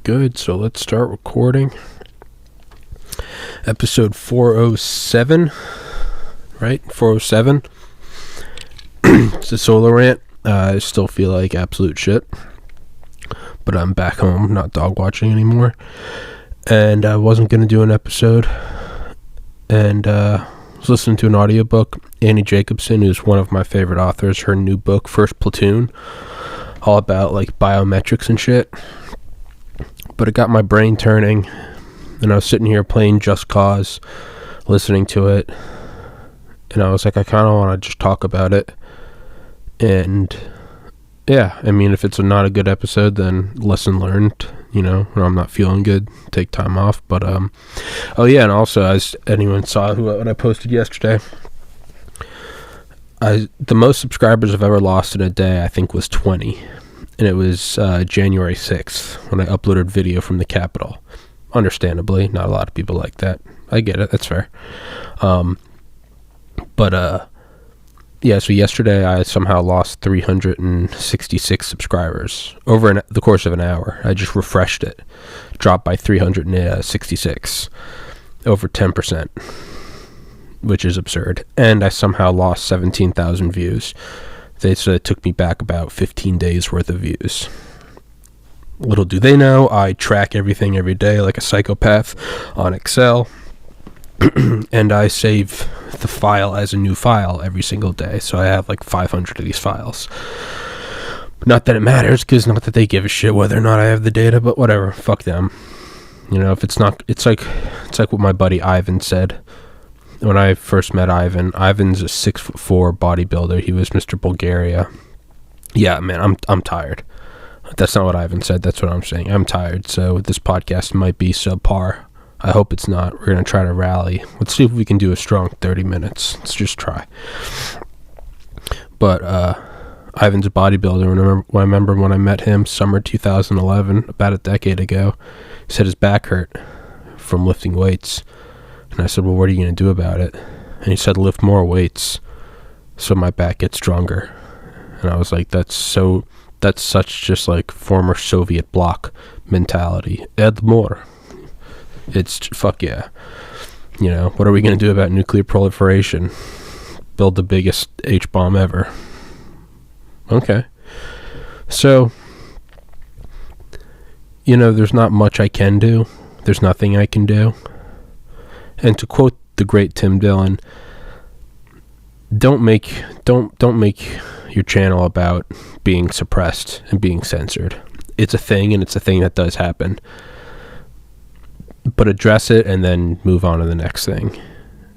Good, so let's start recording. Episode 407, right? 407. It's a solo rant. I still feel like absolute shit, but I'm back home, not dog watching anymore. And I wasn't going to do an episode. And I was listening to an audiobook. Annie Jacobson, who's one of my favorite authors, her new book, First Platoon, all about like biometrics and shit. But it got my brain turning, and I was sitting here playing Just Cause, listening to it, and I was like, I kind of want to just talk about it. And yeah, I mean, if it's not a good episode, then lesson learned, you know, or I'm not feeling good, take time off. But oh yeah, and also, as anyone saw what I posted yesterday, the most subscribers I've ever lost in a day, I think, was 20. And it was January 6th when I uploaded video from the Capitol. Understandably, not a lot of people like that. I get it, that's fair. Yeah, so yesterday I somehow lost 366 subscribers over the course of an hour. I just refreshed it. Dropped by 366. Over 10%. Which is absurd. And I somehow lost 17,000 views. They said it took me back about 15 days worth of views. Little do they know, I track everything every day like a psychopath on Excel. And I save the file as a new file every single day. So I have like 500 of these files. Not that it matters, because not that they give a shit whether or not I have the data, but whatever, fuck them. You know, if it's not, it's like what my buddy Ivan said. When I first met Ivan's a 6'4" bodybuilder. He was Mr. Bulgaria. Yeah, man, I'm tired. That's not what Ivan said. That's what I'm saying. I'm tired. So this podcast might be subpar. I hope it's not. We're going to try to rally. Let's see if we can do a strong 30 minutes. Let's just try. But Ivan's a bodybuilder. I remember when I met him, summer 2011, about a decade ago, he said his back hurt from lifting weights. And I said, well, what are you going to do about it? And he said, lift more weights so my back gets stronger. And I was like, that's such just like former Soviet bloc mentality. Add more. It's fuck yeah. You know, what are we going to do about nuclear proliferation? Build the biggest H-bomb ever. Okay. So, you know, there's not much I can do. There's nothing I can do. And to quote the great Tim Dillon, don't make your channel about being suppressed and being censored. It's a thing, and it's a thing that does happen. But address it and then move on to the next thing.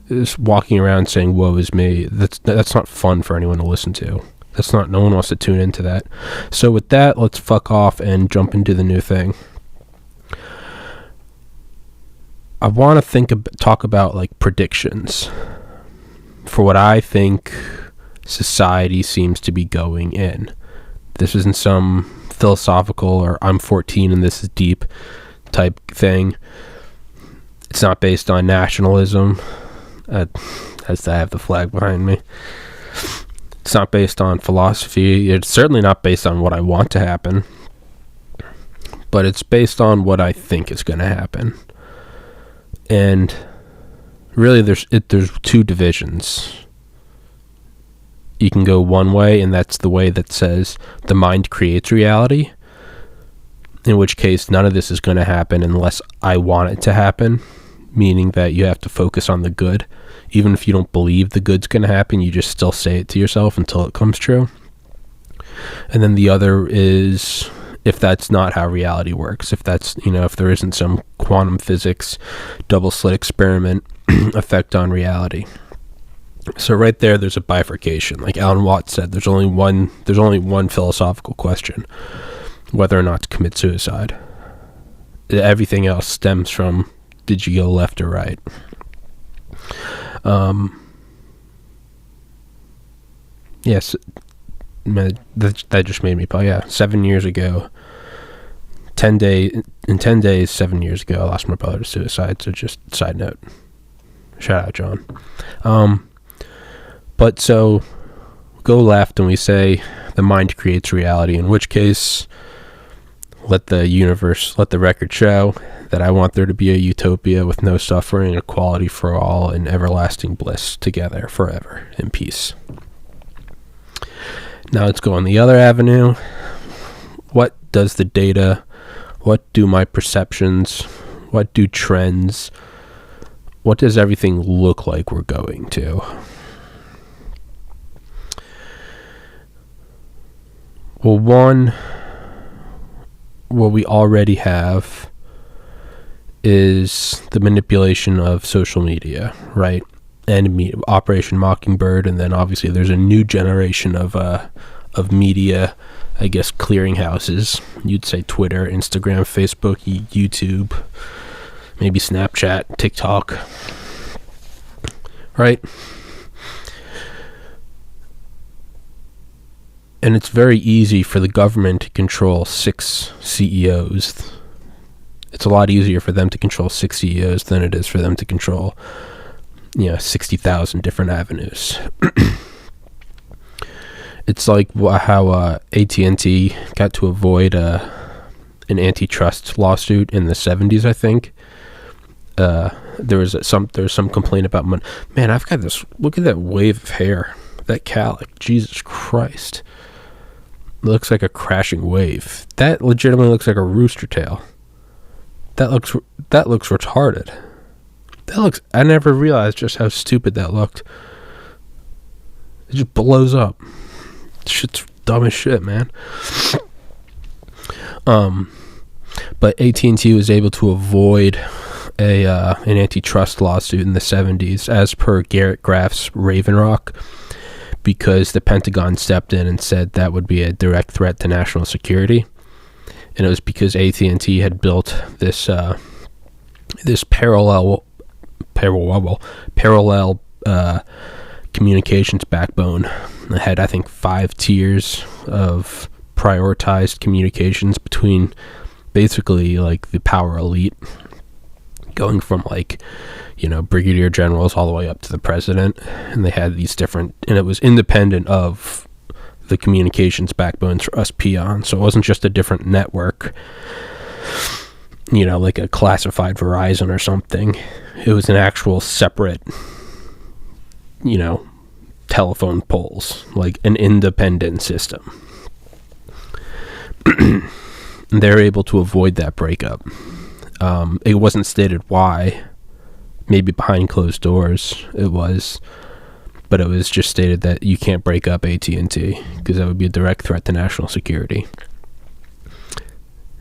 Just walking around saying "woe is me," that's not fun for anyone to listen to. No one wants to tune into that. So with that, let's fuck off and jump into the new thing. I want to talk about like predictions for what I think society seems to be going in. This isn't some philosophical or I'm 14 and this is deep type thing. It's not based on nationalism, as I have the flag behind me. It's not based on philosophy. It's certainly not based on what I want to happen, but it's based on what I think is going to happen. And really, there's two divisions. You can go one way, and that's the way that says the mind creates reality, in which case none of this is going to happen unless I want it to happen, meaning that you have to focus on the good. Even if you don't believe the good's going to happen, you just still say it to yourself until it comes true. And then the other is, if that's not how reality works, if there isn't some quantum physics double slit experiment effect on reality. So right there's a bifurcation. Like Alan Watts said, there's only one philosophical question: whether or not to commit suicide. Everything else stems from, did you go left or right? Yes, that just made me 7 years ago. 10 days, 7 years ago, I lost my brother to suicide. So just side note. Shout out, John. But so go left and we say the mind creates reality, in which case, let the record show that I want there to be a utopia with no suffering, equality for all, and everlasting bliss together forever in peace. Now let's go on the other avenue. What does the data, what do my perceptions, what do trends, what does everything look like we're going to? Well, what we already have is the manipulation of social media, right? And Operation Mockingbird, and then obviously there's a new generation of media, I guess, clearinghouses. You'd say Twitter, Instagram, Facebook, YouTube, maybe Snapchat, TikTok, right? And it's very easy for the government to control 6 CEOs. It's a lot easier for them to control 6 CEOs than it is for them to control 60,000 different avenues. It's like how AT&T got to avoid an antitrust lawsuit in the 70s, I think. There was some complaint about money. Man, I've got this. Look at that wave of hair, that calic. Jesus Christ, it looks like a crashing wave. That legitimately looks like a rooster tail. That looks retarded. I never realized just how stupid that looked. It just blows up. Shit's dumb as shit, man. But AT&T was able to avoid an antitrust lawsuit in the 70s, as per Garrett Graff's Raven Rock, because the Pentagon stepped in and said that would be a direct threat to national security. And it was because AT&T had built this parallel communications backbone. It had, I think, 5 tiers of prioritized communications between basically like the power elite, going from brigadier generals all the way up to the president. And they had these different, and it was independent of the communications backbones for us peons. So it wasn't just a different network, like a classified Verizon or something. It was an actual separate, telephone poles, like an independent system. They're able to avoid that breakup. It wasn't stated why. Maybe behind closed doors it was, but it was just stated that you can't break up AT&T because that would be a direct threat to national security.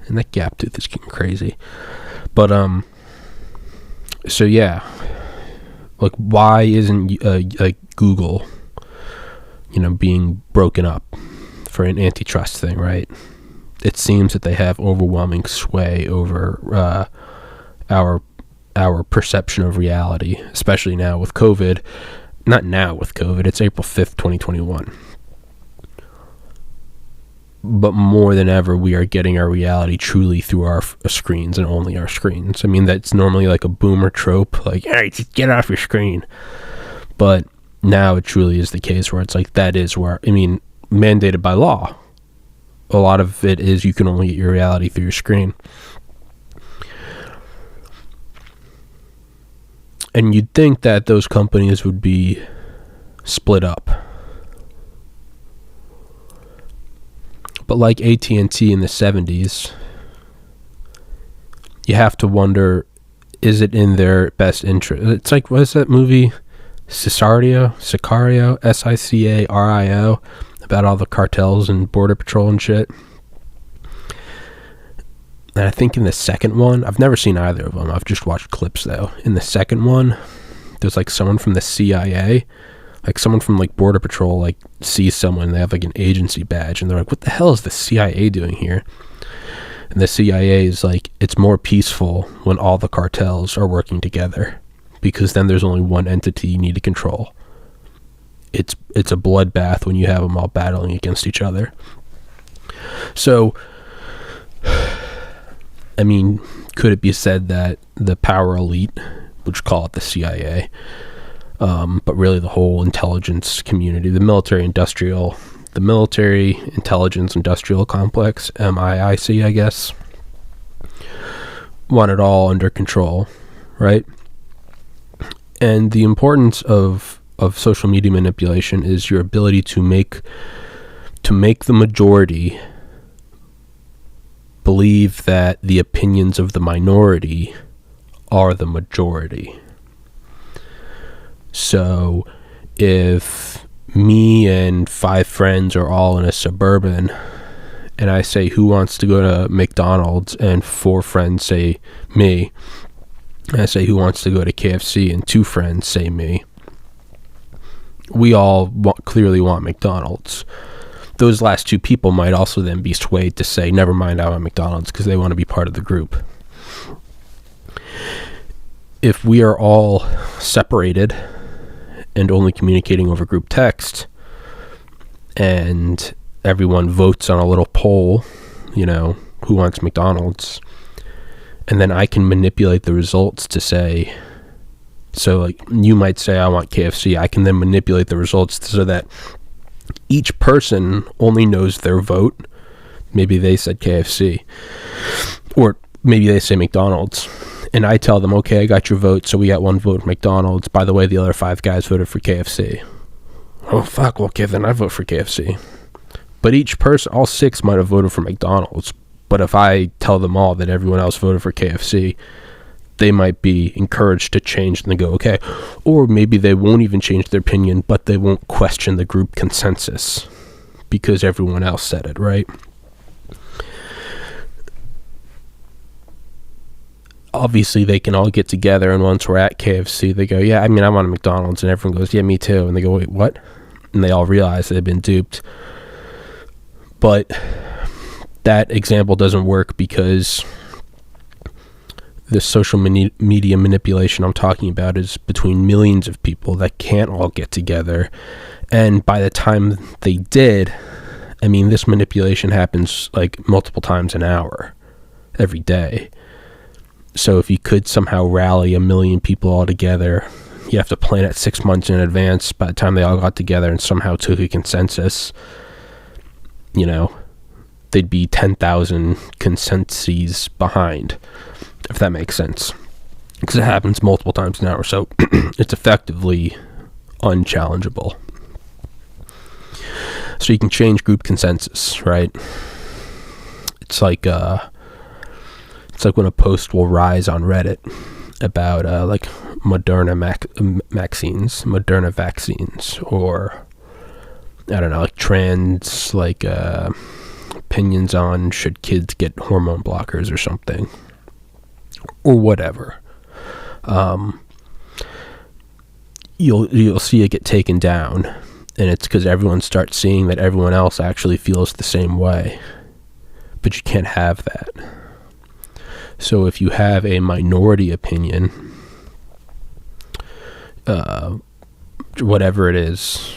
And that gap tooth is getting crazy. But so yeah, like, why isn't Google, being broken up for an antitrust thing, right? It seems that they have overwhelming sway over our perception of reality, especially now with COVID. Not now with COVID, it's April 5th, 2021. But more than ever, we are getting our reality truly through our screens and only our screens. I mean, that's normally like a boomer trope, like, hey, just get off your screen. But now it truly is the case where it's like, that is where, mandated by law. A lot of it is you can only get your reality through your screen. And you'd think that those companies would be split up. But like AT&T in the 70s, you have to wonder, is it in their best interest? It's like, what is that movie? Sicario, Sicario, about all the cartels and border patrol and shit. And I think in the second one, I've never seen either of them. I've just watched clips though. In the second one, there's like someone from the CIA, like someone from like border patrol, like sees someone, they have like an agency badge, and they're like, what the hell is the CIA doing here? And the CIA is like, it's more peaceful when all the cartels are working together, because then there's only one entity you need to control. It's a bloodbath when you have them all battling against each other. So, could it be said that the power elite, which call it the CIA, but really the whole intelligence community, the military industrial, the military, intelligence, industrial complex, MIIC, I guess, want it all under control, right? And the importance of social media manipulation is your ability to make the majority believe that the opinions of the minority are the majority. So if me and 5 friends are all in a Suburban and I say who wants to go to McDonald's, and 4 friends say me, and I say who wants to go to KFC, and 2 friends say me, we all clearly want McDonald's. Those last 2 people might also then be swayed to say, never mind, I want McDonald's, because they want to be part of the group. If we are all separated and only communicating over group text, and everyone votes on a little poll, who wants McDonald's, and then I can manipulate the results to say, so like you might say I want KFC, I can then manipulate the results so that each person only knows their vote. Maybe they said KFC, or maybe they say McDonald's, and I tell them, okay, I got your vote, so we got 1 vote for McDonald's. By the way, the other 5 guys voted for KFC. Oh fuck, well, okay, then I vote for KFC. But each person, all 6 might have voted for McDonald's, but if I tell them all that everyone else voted for KFC, they might be encouraged to change and they go, okay. Or maybe they won't even change their opinion, but they won't question the group consensus because everyone else said it, right? Obviously, they can all get together, and once we're at KFC, they go, yeah, I want a McDonald's, and everyone goes, yeah, me too. And they go, wait, what? And they all realize they've been duped. But that example doesn't work because the social media manipulation I'm talking about is between millions of people that can't all get together. And by the time they did, this manipulation happens like multiple times an hour every day. So if you could somehow rally 1 million people all together, you have to plan it 6 months in advance. By the time they all got together and somehow took a consensus, they'd be 10,000 consensuses behind, if that makes sense. Because it happens multiple times an hour, so it's effectively unchallengeable. So you can change group consensus, right? It's like when a post will rise on Reddit about like Moderna vaccines, or I don't know, like trans, like opinions on should kids get hormone blockers or something, or whatever. You'll see it get taken down, and it's because everyone starts seeing that everyone else actually feels the same way, but you can't have that. So if you have a minority opinion, whatever it is,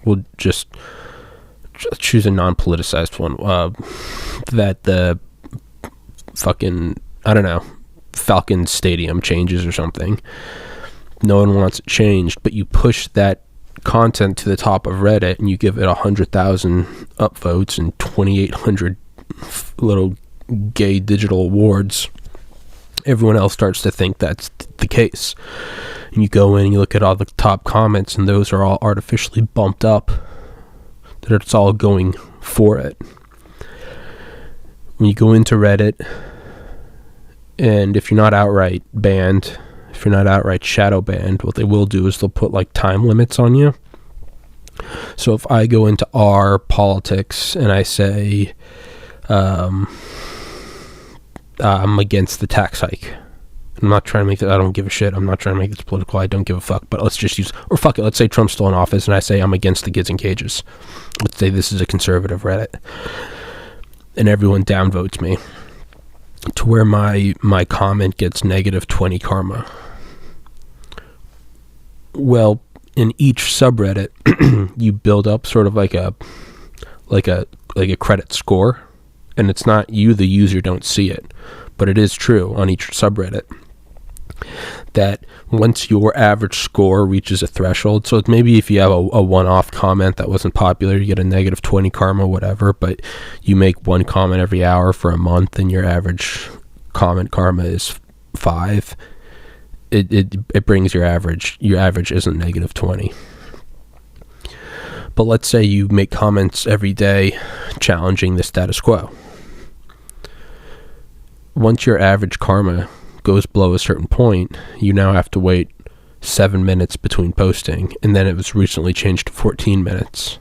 we'll just choose a non-politicized one, that the fucking, I don't know, Falcon Stadium changes or something. No one wants it changed, but you push that content to the top of Reddit and you give it 100,000 upvotes and 2,800 little gay digital awards. Everyone else starts to think that's the case. And you go in and you look at all the top comments, and those are all artificially bumped up, that it's all going for it. When you go into Reddit, and if you're not outright banned, if you're not outright shadow banned, what they will do is they'll put like time limits on you. So if I go into R politics and I say I'm against the tax hike, I'm not trying to make that, I don't give a shit, I'm not trying to make this political, I don't give a fuck, but let's just use, or fuck it, let's say Trump's still in office and I say I'm against the kids in cages. Let's say this is a conservative Reddit, and everyone downvotes me to where my comment gets -20 karma. Well, in each subreddit, you build up sort of like a credit score, and it's not you, the user, don't see it, but it is true on each subreddit. that once your average score reaches a threshold, so maybe if you have a one-off comment that wasn't popular, you get a negative 20 karma, whatever, but you make one comment every hour for a month and your average comment karma is 5, it brings your average isn't negative 20. But let's say you make comments every day challenging the status quo. Once your average karma goes below a certain point, you now have to wait 7 minutes between posting, and then it was recently changed to 14 minutes.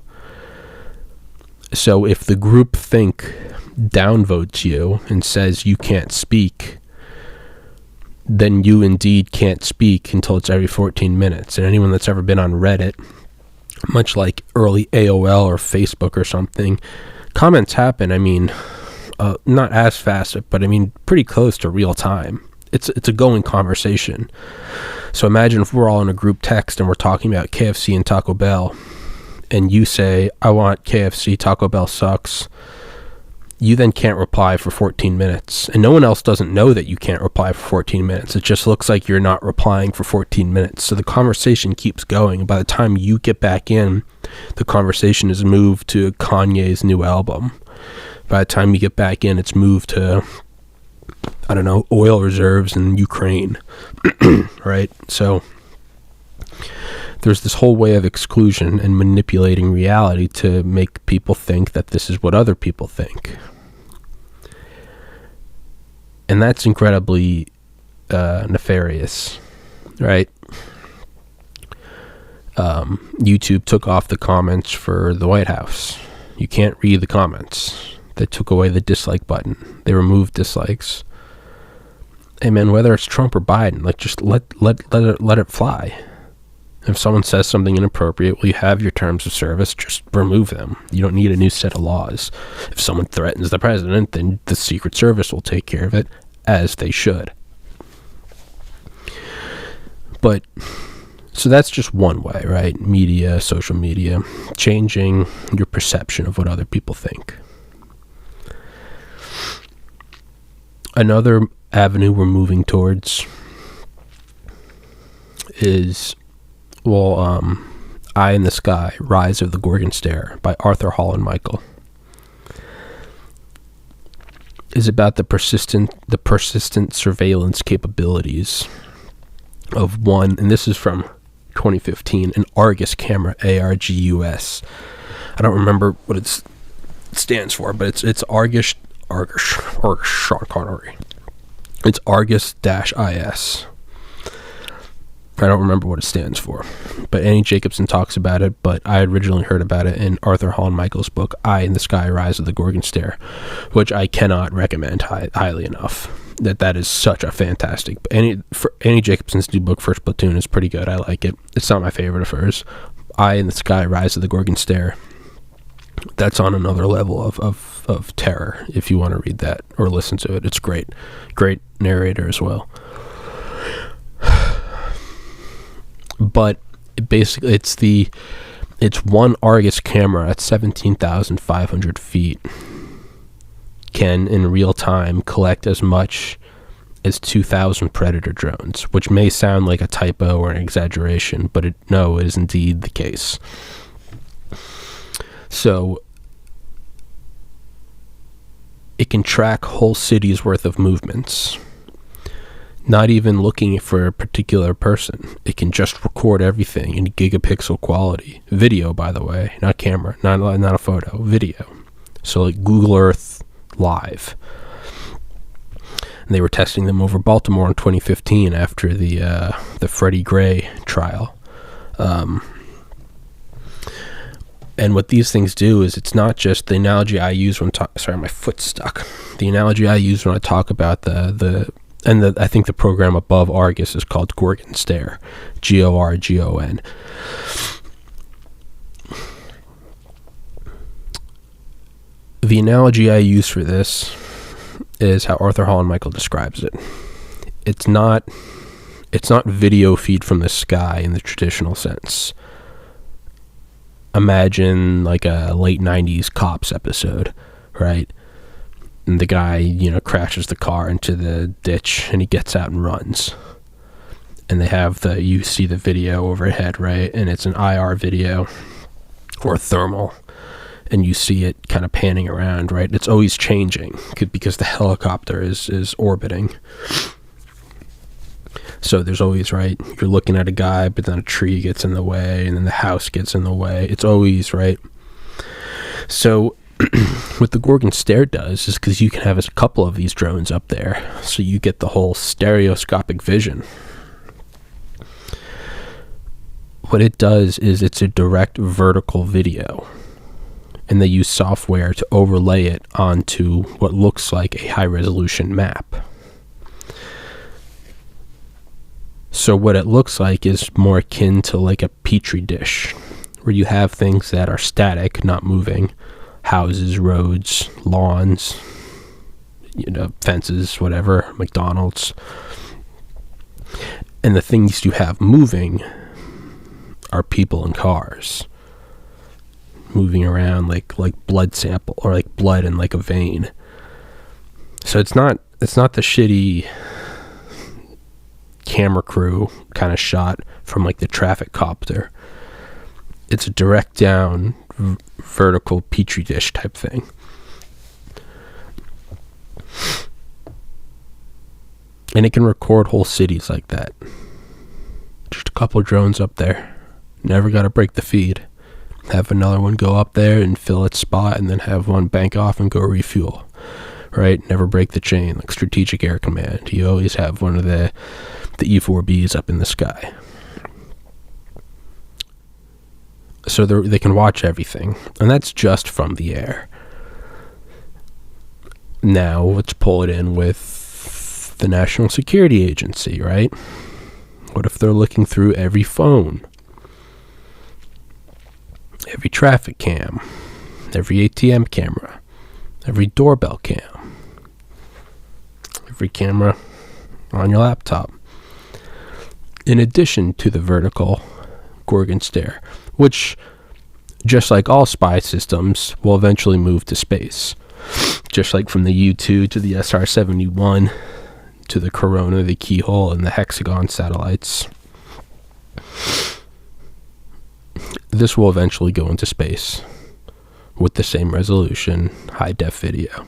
So if the group think downvotes you and says you can't speak, then you indeed can't speak until it's every 14 minutes. And anyone that's ever been on Reddit, much like early AOL or Facebook or something, comments happen, not as fast, but pretty close to real time. It's a going conversation. So imagine if we're all in a group text and we're talking about KFC and Taco Bell, and you say, I want KFC, Taco Bell sucks. You then can't reply for 14 minutes. And no one else doesn't know that you can't reply for 14 minutes. It just looks like you're not replying for 14 minutes. So the conversation keeps going. And by the time you get back in, the conversation is moved to Kanye's new album. By the time you get back in, it's moved to, I don't know, oil reserves in Ukraine, right? So there's this whole way of exclusion and manipulating reality to make people think that this is what other people think. And that's incredibly nefarious, right? YouTube took off the comments for the White House. You can't read the comments. They took away the dislike button. They removed dislikes. Hey man, whether it's Trump or Biden, just let it fly. If someone says something inappropriate, well, you have your terms of service, just remove them. You don't need a new set of laws. If someone threatens the president, then the Secret Service will take care of it, as they should. But, so that's just one way, right? Media, social media, changing your perception of what other people think. Another avenue we're moving towards is, Eye in the Sky, Rise of the Gorgon Stare by Arthur Hall and Michael, is about the persistent surveillance capabilities of one, and this is from 2015, an Argus camera, ARGUS. I don't remember what it stands for, but it's Argus, Sean Connery. It's Argus-IS. I don't remember what it stands for, but Annie Jacobson talks about it, but I originally heard about it in Arthur Hall and Michael's book, Eye in the Sky, Rise of the Gorgon Stare, which I cannot recommend highly enough. That is such a fantastic, Annie Jacobson's new book, First Platoon, is pretty good. I like it. It's not my favorite of hers. Eye in the Sky, Rise of the Gorgon Stare. That's on another level of terror, if you want to read that or listen to it. It's great. Great narrator as well. But basically, it's one Argus camera at 17,500 feet can in real time collect as much as 2,000 Predator drones, which may sound like a typo or an exaggeration, but it is indeed the case. So it can track whole cities worth of movements, not even looking for a particular person. It can just record everything in gigapixel quality. Video, by the way, not camera, not a photo, video. So like Google Earth Live. And they were testing them over Baltimore in 2015 after the Freddie Gray trial. And what these things do is, it's not just the analogy I use when sorry, my foot's stuck. The analogy I use when I talk about I think the program above Argus is called Gorgon Stare, GORGON. The analogy I use for this is how Arthur Hall and Michael describes it. It's not video feed from the sky in the traditional sense. Imagine like a late 90s Cops episode, right? And the guy, crashes the car into the ditch and he gets out and runs. and they have you see the video overhead, right? And it's an IR video or thermal, and you see it kind of panning around, right? It's always changing because the helicopter is orbiting. So there's always, right, you're looking at a guy, but then a tree gets in the way, and then the house gets in the way. It's always, right? So what the Gorgon Stare does is, because you can have a couple of these drones up there, so you get the whole stereoscopic vision. What it does is it's a direct vertical video, and they use software to overlay it onto what looks like a high-resolution map. So what it looks like is more akin to like a petri dish, where you have things that are static, not moving, houses, roads, lawns, fences, whatever, McDonald's. And the things you have moving are people and cars moving around like blood sample, or like blood in like a vein. So it's not the shitty camera crew kind of shot from like the traffic copter. It's a direct down vertical petri dish type thing. And it can record whole cities like that. Just a couple drones up there. Never got to break the feed. Have another one go up there and fill its spot, and then have one bank off and go refuel. Right? Never break the chain, like Strategic Air Command. You always have one of the E4Bs up in the sky. So they can watch everything, and that's just from the air. Now let's pull it in with the National Security Agency, right? What if they're looking through every phone, every traffic cam, every ATM camera, every doorbell cam, every camera on your laptop, in addition to the vertical Gorgon Stare, which, just like all spy systems, will eventually move to space. Just like from the U-2 to the SR-71 to the Corona, the Keyhole, and the Hexagon satellites. This will eventually go into space with the same resolution, high-def video.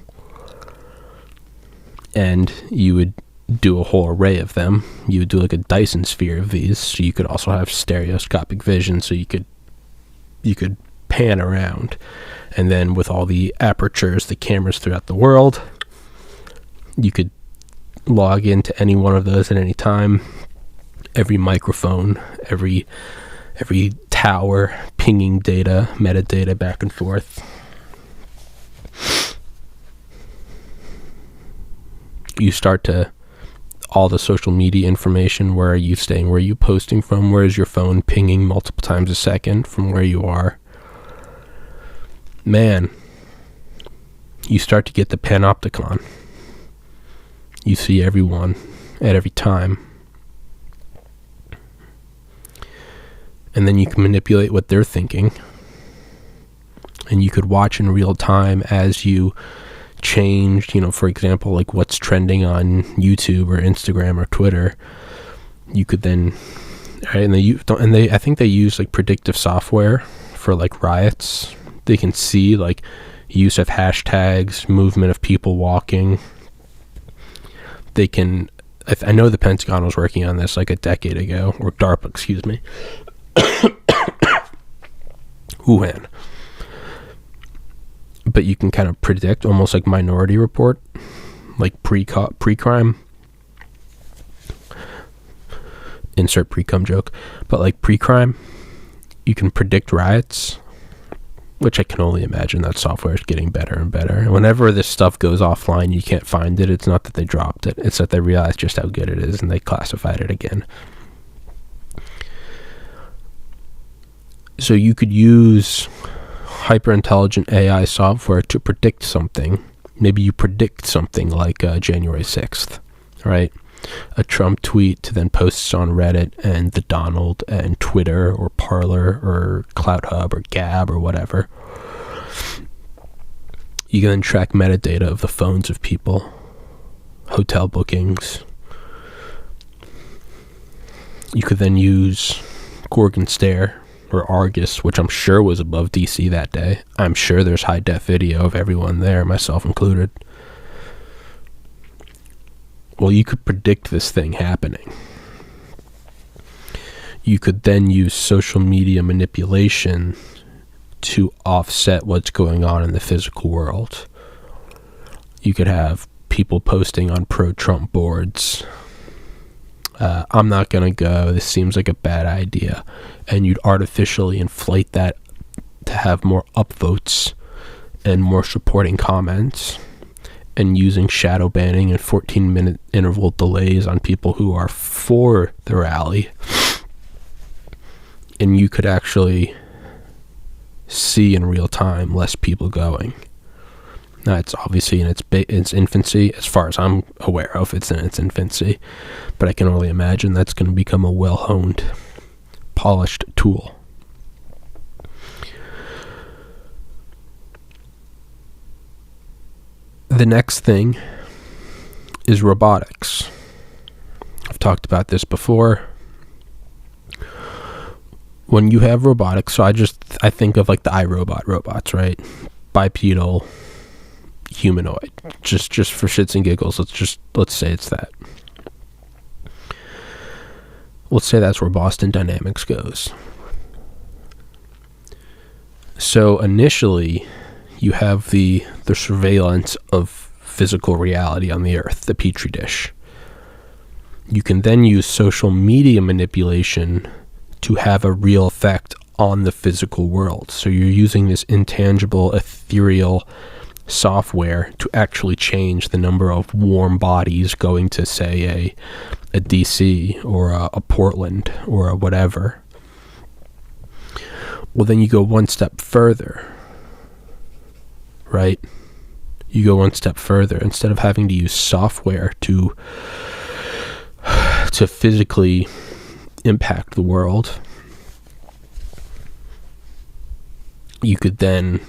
And you would do a whole array of them. You would do like a Dyson sphere of these, so you could also have stereoscopic vision, so you could pan around. And then with all the apertures, the cameras throughout the world, you could log into any one of those at any time. Every microphone, every tower pinging data, metadata back and forth. You start to, all the social media information, where are you staying, where are you posting from, where is your phone pinging multiple times a second from where you are. Man, you start to get the panopticon. You see everyone at every time. And then you can manipulate what they're thinking. And you could watch in real time as you change, for example, like what's trending on YouTube or Instagram or Twitter. You could then, right, I think they use like predictive software for like riots. They can see like use of hashtags, movement of people walking. They can, I know the Pentagon was working on this like a decade ago, or DARPA, excuse me. Wuhan. But you can kind of predict, almost like Minority Report, like pre-crime. Insert pre-cum joke. But like pre-crime, you can predict riots, which I can only imagine that software is getting better and better. And whenever this stuff goes offline, you can't find it. It's not that they dropped it. It's that they realized just how good it is, and they classified it again. So you could use hyper-intelligent AI software to predict something. Maybe you predict something like January 6th, right? A Trump tweet to then posts on Reddit and the Donald and Twitter or Parler or CloutHub or Gab or whatever. You can then track metadata of the phones of people, hotel bookings, You could then use Gorgon Stare or Argus, which I'm sure was above DC that day. I'm sure there's high def video of everyone there, myself included. Well, you could predict this thing happening. You could then use social media manipulation to offset what's going on in the physical world. You could have people posting on pro-Trump boards, I'm not going to go, this seems like a bad idea. And you'd artificially inflate that to have more upvotes and more supporting comments, and using shadow banning and 14-minute interval delays on people who are for the rally. And you could actually see in real time less people going. Now, it's obviously in its infancy, as far as I'm aware of, it's in its infancy. But I can only imagine that's going to become a well-honed, polished tool. The next thing is robotics. I've talked about this before. When you have robotics, so I think of like the iRobot robots, right? Bipedal, humanoid, just for shits and giggles, let's say it's that. Let's say that's where Boston Dynamics goes. So initially, you have the surveillance of physical reality on the earth, the petri dish. You can then use social media manipulation to have a real effect on the physical world. So you're using this intangible, ethereal software to actually change the number of warm bodies going to, say, a DC or a Portland or a whatever. Well, then you go one step further, right? You go one step further. Instead of having to use software to physically impact the world, you could then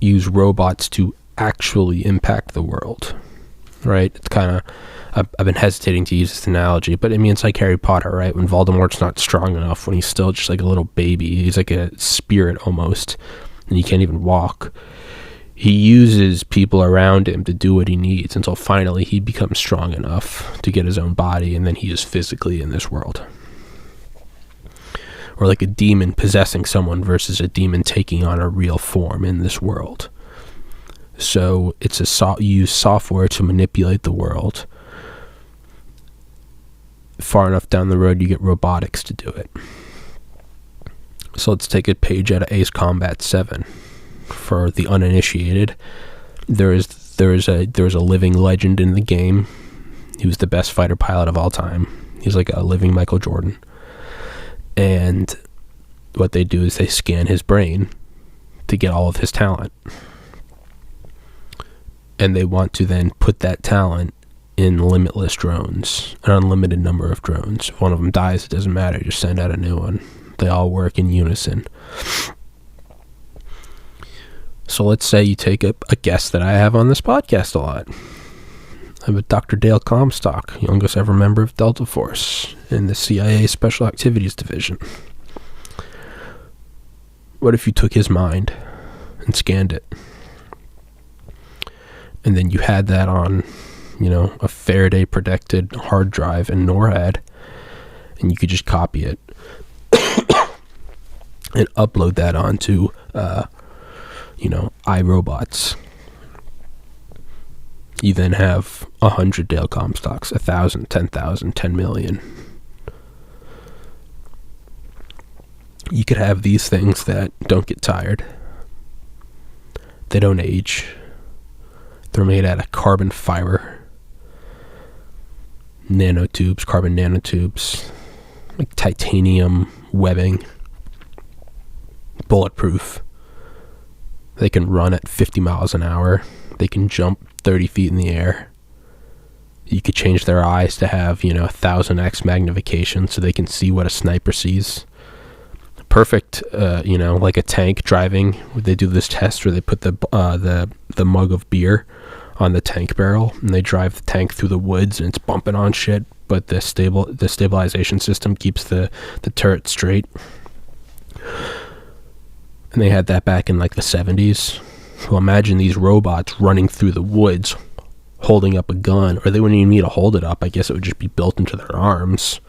use robots to actually impact the world, right? It's kind of, I've been hesitating to use this analogy, but I mean, it's like Harry Potter, right? When Voldemort's not strong enough, when he's still just like a little baby, he's like a spirit almost, and he can't even walk. He uses people around him to do what he needs until finally he becomes strong enough to get his own body, and then he is physically in this world. Or like a demon possessing someone versus a demon taking on a real form in this world. So it's you use software to manipulate the world. Far enough down the road, you get robotics to do it. So let's take a page out of Ace Combat 7. For the uninitiated, there is a living legend in the game. He was the best fighter pilot of all time. He's like a living Michael Jordan. And what they do is they scan his brain to get all of his talent. And they want to then put that talent in limitless drones, an unlimited number of drones. If one of them dies, it doesn't matter, just send out a new one. They all work in unison. So let's say you take a guest that I have on this podcast a lot. I'm a Dr. Dale Comstock, youngest ever member of Delta Force in the CIA Special Activities Division. What if you took his mind and scanned it? And then you had that on, a Faraday protected hard drive in NORAD, and you could just copy it and upload that onto, iRobots. You then have 100 Dale Comstocks, 1,000, 10,000, 10 million. You could have these things that don't get tired. They don't age. They're made out of carbon fiber, nanotubes, carbon nanotubes, like titanium webbing, bulletproof. They can run at 50 miles an hour. They can jump 30 feet in the air. You could change their eyes to have, 1,000x magnification so they can see what a sniper sees. Perfect, like a tank driving. They do this test where they put the mug of beer on the tank barrel, and they drive the tank through the woods and it's bumping on shit, but the stabilization system keeps the turret straight. And they had that back in like the 70s. Well, imagine these robots running through the woods holding up a gun, or they wouldn't even need to hold it up. I guess it would just be built into their arms.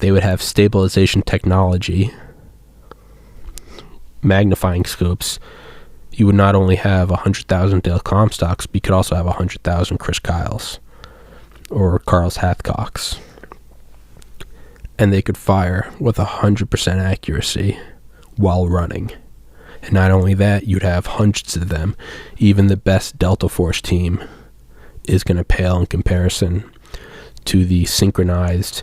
They would have stabilization technology, magnifying scopes. You would not only have 100,000 Dale Comstocks, but you could also have 100,000 Chris Kyles or Carl's Hathcocks. And they could fire with 100% accuracy while running. And not only that, you'd have hundreds of them. Even the best Delta Force team is going to pale in comparison to the synchronized,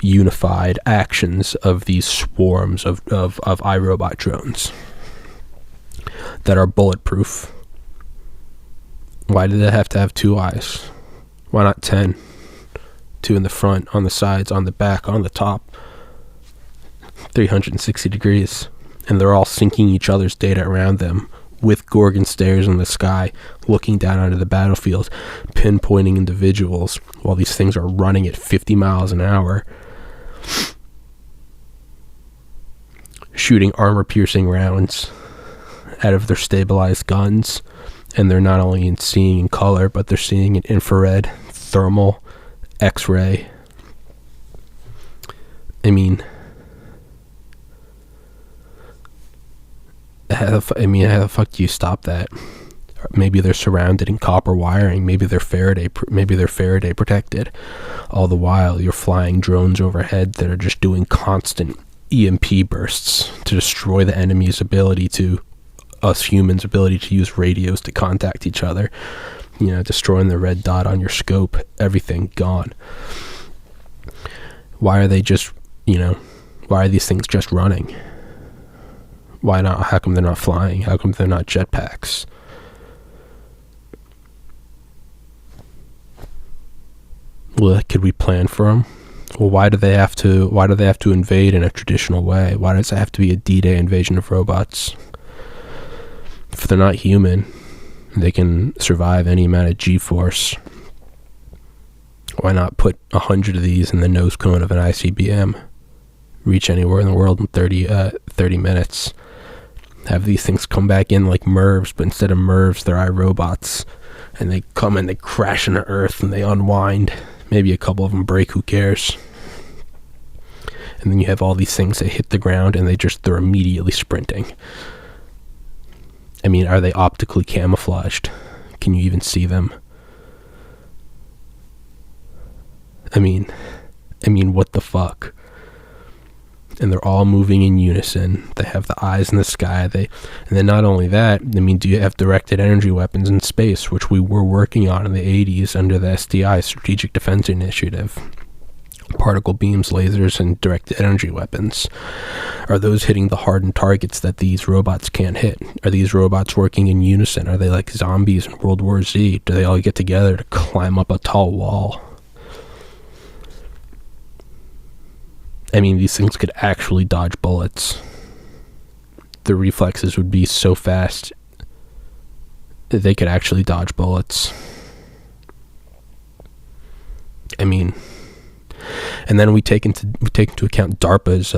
unified actions of these swarms of iRobot drones that are bulletproof. Why do they have to have 2 eyes? Why not 10? 2 in the front, on the sides, on the back, on the top. 360 degrees. And they're all syncing each other's data around them with Gorgon stairs in the sky, looking down onto the battlefield, pinpointing individuals while these things are running at 50 miles an hour, shooting armor-piercing rounds out of their stabilized guns. And they're not only seeing in color, but they're seeing in infrared, thermal, X-ray. I mean, how the fuck do you stop that? Maybe they're surrounded in copper wiring. Maybe they're Faraday protected. All the while, you're flying drones overhead that are just doing constant EMP bursts to destroy the enemy's ability to, us humans' ability to use radios to contact each other. You know, destroying the red dot on your scope. Everything gone. Why are they just, why are these things just running? Why not? How come they're not flying? How come they're not jetpacks? Well, could we plan for them? Well, why do they have to invade in a traditional way? Why does it have to be a D-Day invasion of robots? If they're not human, they can survive any amount of G-force. Why not put 100 of these in the nose cone of an ICBM? Reach anywhere in the world in 30 minutes. Have these things come back in like MIRVs, but instead of MIRVs, they're iRobots. And they come and they crash into Earth and they unwind. Maybe a couple of them break, who cares? And then you have all these things that hit the ground and they're immediately sprinting. I mean, are they optically camouflaged? Can you even see them? I mean, what the fuck? And they're all moving in unison. They have the eyes in the sky. And then not only that, I mean, do you have directed energy weapons in space, which we were working on in the 80s under the SDI, Strategic Defense Initiative? Particle beams, lasers, and directed energy weapons. Are those hitting the hardened targets that these robots can't hit? Are these robots working in unison? Are they like zombies in World War Z? Do they all get together to climb up a tall wall? I mean, these things could actually dodge bullets. The reflexes would be so fast that they could actually dodge bullets. I mean, and then we take into account DARPA's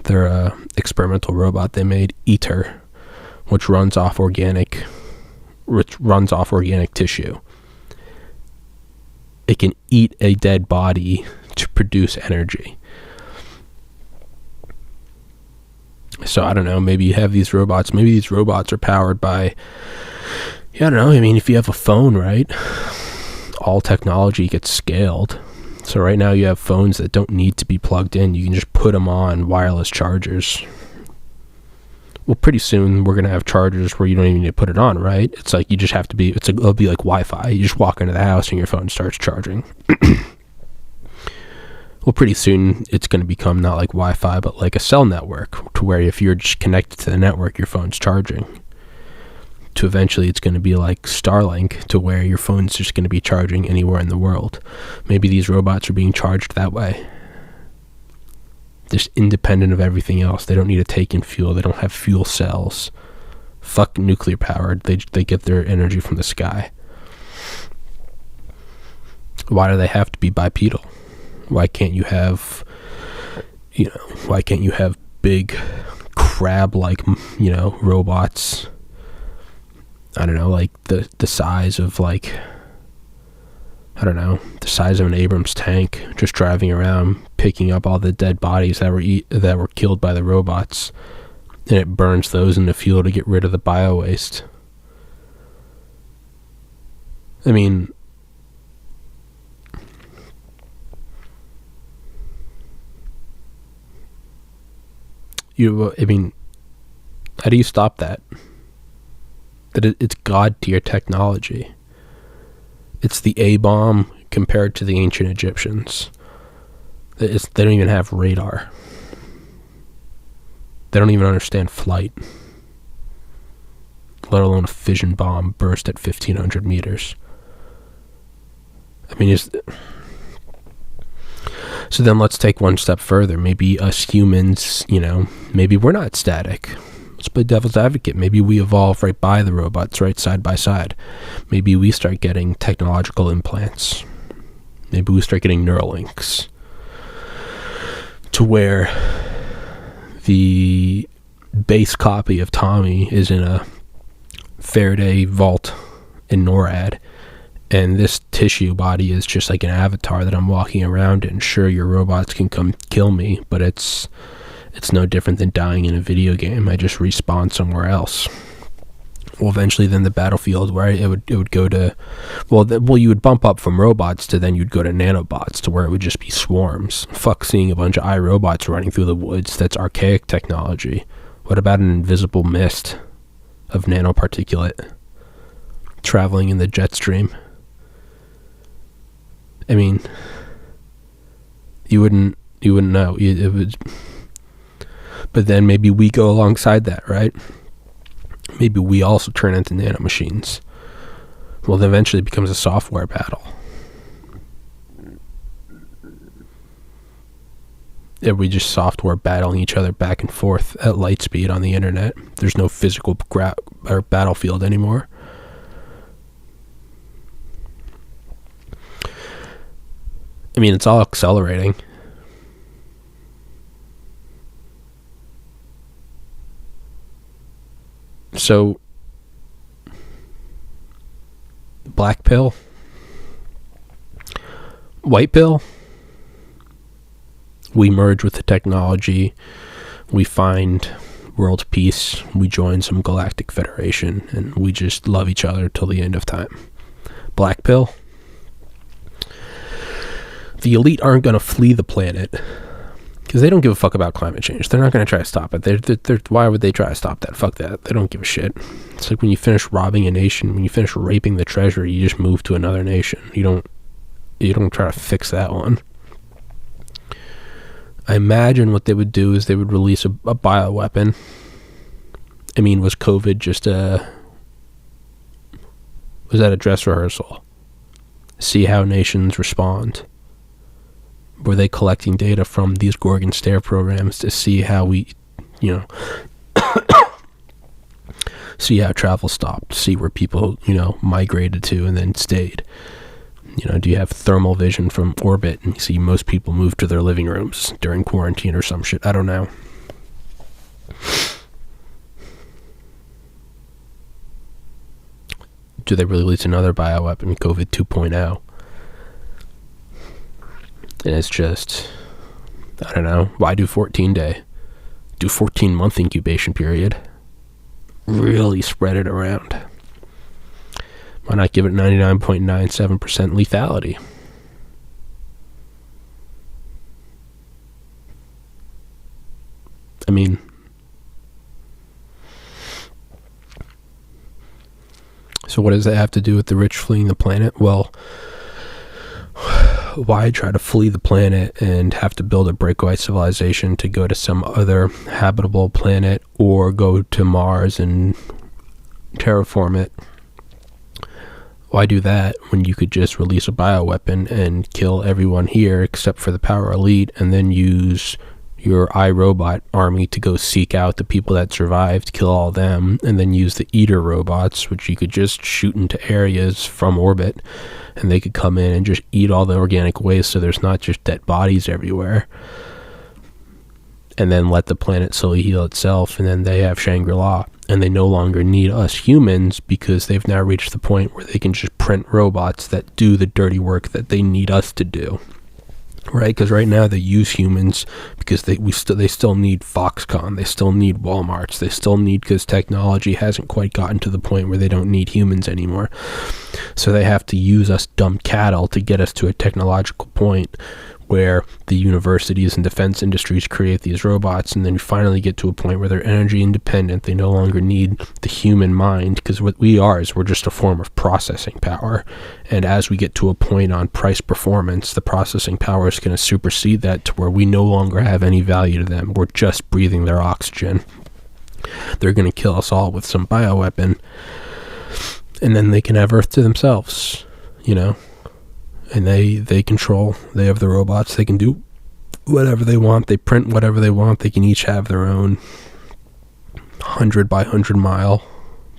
their experimental robot they made, ITER, which runs off organic tissue. It can eat a dead body to produce energy. So I don't know, maybe you have these robots. Maybe these robots are powered by, I don't know, I mean, if you have a phone, right? All technology gets scaled. So right now you have phones that don't need to be plugged in. You can just put them on wireless chargers. Well, pretty soon we're going to have chargers where you don't even need to put it on, right? It's like you just have to it'll be like Wi-Fi. You just walk into the house and your phone starts charging. Well, pretty soon it's going to become not like Wi-Fi, but like a cell network, to where if you're just connected to the network, your phone's charging. To eventually it's going to be like Starlink, to where your phone's just going to be charging anywhere in the world. Maybe these robots are being charged that way. Just independent of everything else. They don't need to take in fuel. They don't have fuel cells. Fuck nuclear powered. They get their energy from the sky. Why do they have to be bipedal? Why can't you have, why can't you have big crab-like, robots? I don't know, like the size of the size of an Abrams tank, just driving around, picking up all the dead bodies that were killed by the robots, and it burns those in the fuel to get rid of the bio-waste. I mean, how do you stop that? It's god-tier technology. It's the A-bomb compared to the ancient Egyptians. They don't even have radar. They don't even understand flight, let alone a fission bomb burst at 1,500 meters. I mean, so then let's take one step further. Maybe us humans, maybe we're not static. Let's play devil's advocate. Maybe we evolve right by the robots, right side by side. Maybe we start getting technological implants. Maybe we start getting neural links to where the base copy of Tommy is in a Faraday vault in NORAD, and this tissue body is just like an avatar that I'm walking around in. Sure, your robots can come kill me, but it's no different than dying in a video game. I just respawn somewhere else. Well, eventually then the battlefield where it would go to, you would bump up from robots to then you'd go to nanobots, to where it would just be swarms. Fuck seeing a bunch of iRobots running through the woods. That's archaic technology. What about an invisible mist of nanoparticulate traveling in the jet stream? I mean, you wouldn't know. It would. But then maybe we go alongside that, right? Maybe we also turn into nanomachines. Well, then eventually it becomes a software battle. Are we just software battling each other back and forth at light speed on the internet? There's no physical or battlefield anymore. I mean, it's all accelerating. So, black pill, white pill, we merge with the technology, we find world peace, we join some galactic federation, and we just love each other till the end of time. Black pill, the elite aren't going to flee the planet because they don't give a fuck about climate change. They're not going to try to stop it. Why would they try to stop that? Fuck that. They don't give a shit. It's like when you finish robbing a nation, when you finish raping the treasure, you just move to another nation. You don't try to fix that one. I imagine what they would do is they would release a bioweapon. I mean, was COVID just was that a dress rehearsal? See how nations respond. Were they collecting data from these Gorgon stare programs to see how we, see how travel stopped, see where people, migrated to and then stayed? Do you have thermal vision from orbit and see most people move to their living rooms during quarantine or some shit? I don't know. Do they release another bioweapon, COVID 2.0? And it's just, I don't know. Why do 14-day? Do 14-month incubation period. Really spread it around. Why not give it 99.97% lethality? I mean, so what does that have to do with the rich fleeing the planet? Well, why try to flee the planet and have to build a breakaway civilization to go to some other habitable planet or go to Mars and terraform it? Why do that when you could just release a bioweapon and kill everyone here except for the power elite and then use your iRobot army to go seek out the people that survived, kill all them, and then use the eater robots, which you could just shoot into areas from orbit, and they could come in and just eat all the organic waste so there's not just dead bodies everywhere. And then let the planet slowly heal itself, and then they have Shangri-La. And they no longer need us humans because they've now reached the point where they can just print robots that do the dirty work that they need us to do. Right? Because right now they use humans because they still need Foxconn, they still need Walmarts, they still need, because technology hasn't quite gotten to the point where they don't need humans anymore. So they have to use us dumb cattle to get us to a technological point where the universities and defense industries create these robots, and then you finally get to a point where they're energy independent. They no longer need the human mind, because what we are is we're just a form of processing power. And as we get to a point on price performance, the processing power is going to supersede that to where we no longer have any value to them. We're just breathing their oxygen. They're going to kill us all with some bioweapon, and then they can have Earth to themselves, you know? And they control, they have the robots, they can do whatever they want, they print whatever they want, they can each have their own 100 by 100 mile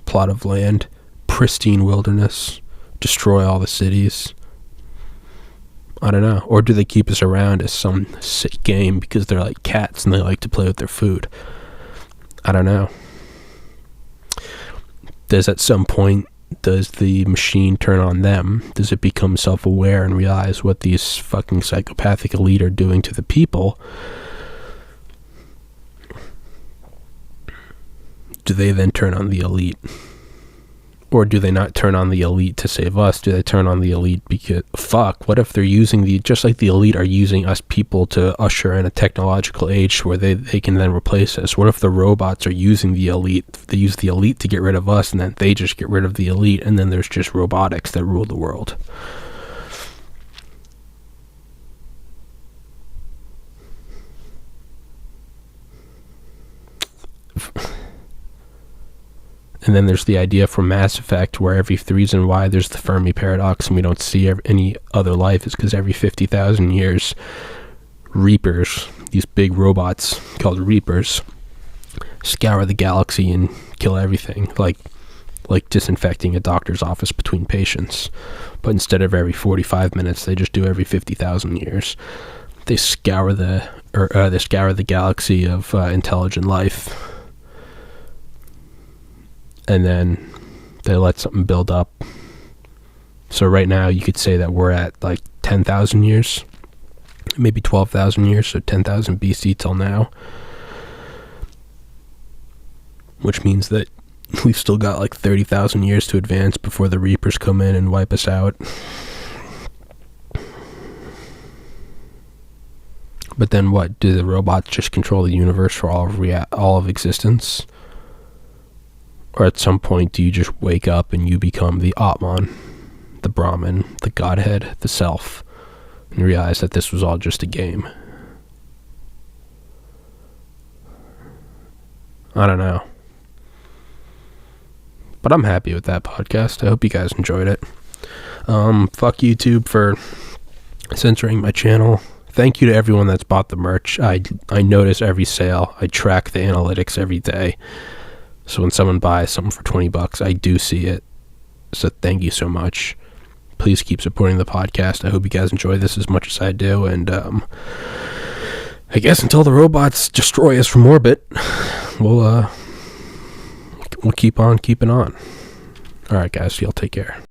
plot of land, pristine wilderness, destroy all the cities. I don't know. Or do they keep us around as some sick game because they're like cats and they like to play with their food? I don't know. At some point, does the machine turn on them? Does it become self-aware and realize what these fucking psychopathic elite are doing to the people? Do they then turn on the elite? Or do they not turn on the elite to save us? Do they turn on the elite because, fuck, what if they're using just like the elite are using us people to usher in a technological age where they can then replace us? What if the robots are using the elite? They use the elite to get rid of us, and then they just get rid of the elite, and then there's just robotics that rule the world. And then there's the idea from Mass Effect where the reason why there's the Fermi paradox and we don't see any other life is because every 50,000 years, Reapers, these big robots called Reapers, scour the galaxy and kill everything, like disinfecting a doctor's office between patients. But instead of every 45 minutes, they just do every 50,000 years. They scour the galaxy of intelligent life. And then they let something build up. So right now you could say that we're at like 10,000 years, maybe 12,000 years, so 10,000 BC till now. Which means that we've still got like 30,000 years to advance before the Reapers come in and wipe us out. But then what? Do the robots just control the universe for all of existence? Or at some point, do you just wake up and you become the Atman, the Brahman, the Godhead, the Self, and realize that this was all just a game? I don't know. But I'm happy with that podcast. I hope you guys enjoyed it. Fuck YouTube for censoring my channel. Thank you to everyone that's bought the merch. I notice every sale. I track the analytics every day. So when someone buys something for $20, I do see it. So thank you so much. Please keep supporting the podcast. I hope you guys enjoy this as much as I do. And I guess until the robots destroy us from orbit, we'll keep on keeping on. All right, guys. Y'all take care.